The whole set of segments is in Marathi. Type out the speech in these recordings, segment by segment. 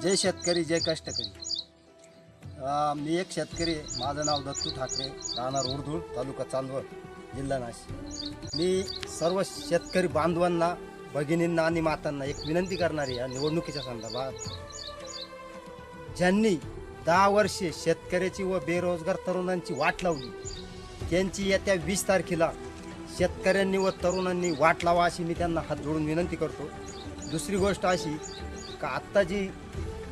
जय शेतकरी जय कष्टकरी. मी एक शेतकरी आहे. माझं नाव दत्तू ठाकरे, राहणार उर्दूळ, तालुका चांदवड, जिल्हा नाशिक. मी सर्व शेतकरी बांधवांना, भगिनींना आणि मातांना एक विनंती करणार आहे या निवडणुकीच्या संदर्भात. ज्यांनी 10 वर्षे शेतकऱ्याची व बेरोजगार तरुणांची वाट लावली, त्यांची येत्या 20 तारखेला शेतकऱ्यांनी व तरुणांनी वाट लावा अशी मी त्यांना हात जोडून विनंती करतो. दुसरी गोष्ट अशी का आत्ता जी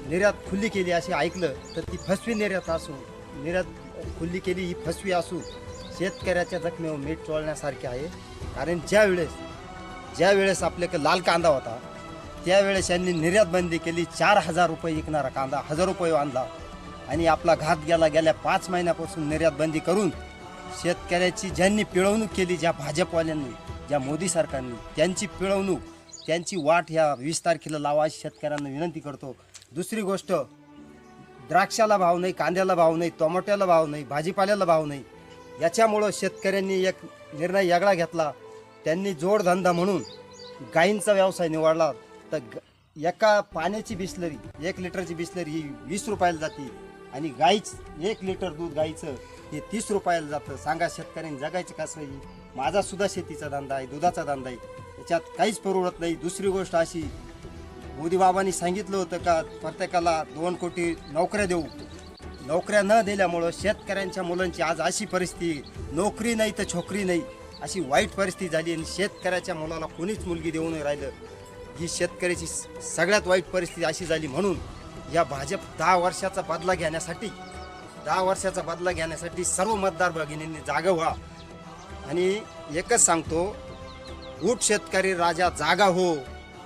निर्यात खुली केली असे ऐकलं तर ती फसवी निर्यात असून, निर्यात खुली केली ही फसवी असून शेतकऱ्याच्या जखमेवर मीठ चोळण्यासारखे आहे. कारण ज्या वेळेस आपल्याकडे लाल कांदा होता त्यावेळेस यांनी निर्यात बंदी केली. 4,000 रुपये विकणारा कांदा 1,000 रुपये आणला आणि आपला घात गेल्या 5 महिन्यापासून निर्यात बंदी करून शेतकऱ्याची ज्यांनी पिळवणूक केली, ज्या भाजपवाल्यांनी, ज्या मोदी सरकारने, त्यांची पिळवणूक, त्यांची वाट ह्या 20 तारखेला लावा अशी शेतकऱ्यांना विनंती करतो. दुसरी गोष्ट, द्राक्षाला भाव नाही, कांद्याला भाव नाही, टोमॅटोला भाव नाही, भाजीपाल्याला भाव नाही. याच्यामुळं शेतकऱ्यांनी एक निर्णय वेगळा घेतला. त्यांनी जोडधंदा म्हणून गाईंचा व्यवसाय निवडला. तर एका पाण्याची बिसलरी, 1 लिटरची बिसलरी ही 20 रुपयाला जाते आणि 1 लिटर दूध गाईचं हे 30 रुपयाला जातं. सांगा शेतकऱ्यांनी जगायचं कसं आहे? माझा सुद्धा शेतीचा धंदा आहे, दुधाचा धंदा आहे, याच्यात काहीच परवडत नाही. दुसरी गोष्ट अशी, मोदी बाबांनी सांगितलं होतं का प्रत्येकाला 2 कोटी नोकऱ्या देऊ. नोकऱ्या न दिल्यामुळं शेतकऱ्यांच्या मुलांची आज अशी परिस्थिती, नोकरी नाही तर छोकरी नाही अशी वाईट परिस्थिती झाली आणि शेतकऱ्याच्या मुलाला कोणीच मुलगी देऊ नाही राहिलं. ही शेतकऱ्याची सगळ्यात वाईट परिस्थिती अशी झाली. म्हणून या भाजप 10 वर्षाचा बदला घेण्यासाठी सर्व मतदार भगिनींनी जागा व्हा. आणि एकच सांगतो, उठ शेतकरी राजा जागा हो,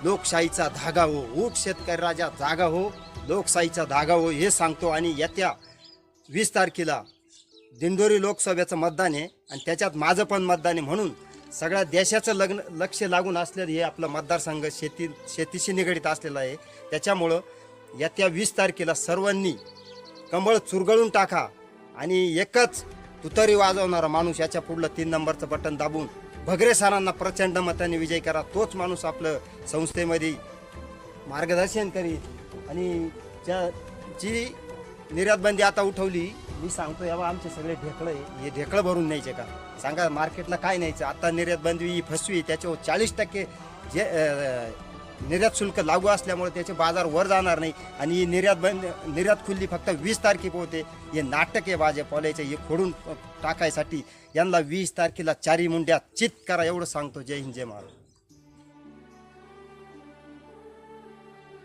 लोकशाहीचा धागा हो. उठ शेतकरी राजा जागा हो, लोकशाहीचा धागा हो, हे सांगतो. आणि येत्या 20 तारखेला दिंडोरी लोकसभेचं मतदान आहे आणि त्याच्यात माझं पण मतदान आहे. म्हणून सगळ्या देशाचं लक्ष लागून असलेलं हे आपलं मतदारसंघ शेतीशी निगडीत असलेलं आहे. त्याच्यामुळं येत्या 20 तारखेला सर्वांनी कंबळ चुरगळून टाका आणि एकच तुतारी वाजवणारा माणूस याच्या पुढलं 3 नंबरचं बटन दाबून भगरे सरांना प्रचंड मताने विजय करा. तोच माणूस आपलं संस्थेमध्ये मार्गदर्शन करीत. आणि जी निर्यात बंदी आता उठवली, मी सांगतो यावा आमचे सगळे ढेकळं आहे, हे ढेकळं भरून न्यायचे का? सांगा मार्केटला काय न्यायचं? आता निर्यात बंदी ही फसवी, त्याच्यावर 40% जे निर्यात शुल्क लागू असल्यामुळे त्याचे बाजार वर जाणार नाही. आणि ही निर्यात खुल्ली फक्त 20 तारखेपोते. हे नाटक आहे भाजपवाल्याचं, हे फोडून टाकायसाठी. यांना 20 तारखेला 4 मुंड्या चित करा, एवढं सांगतो. जय हिंद, जय महाराज.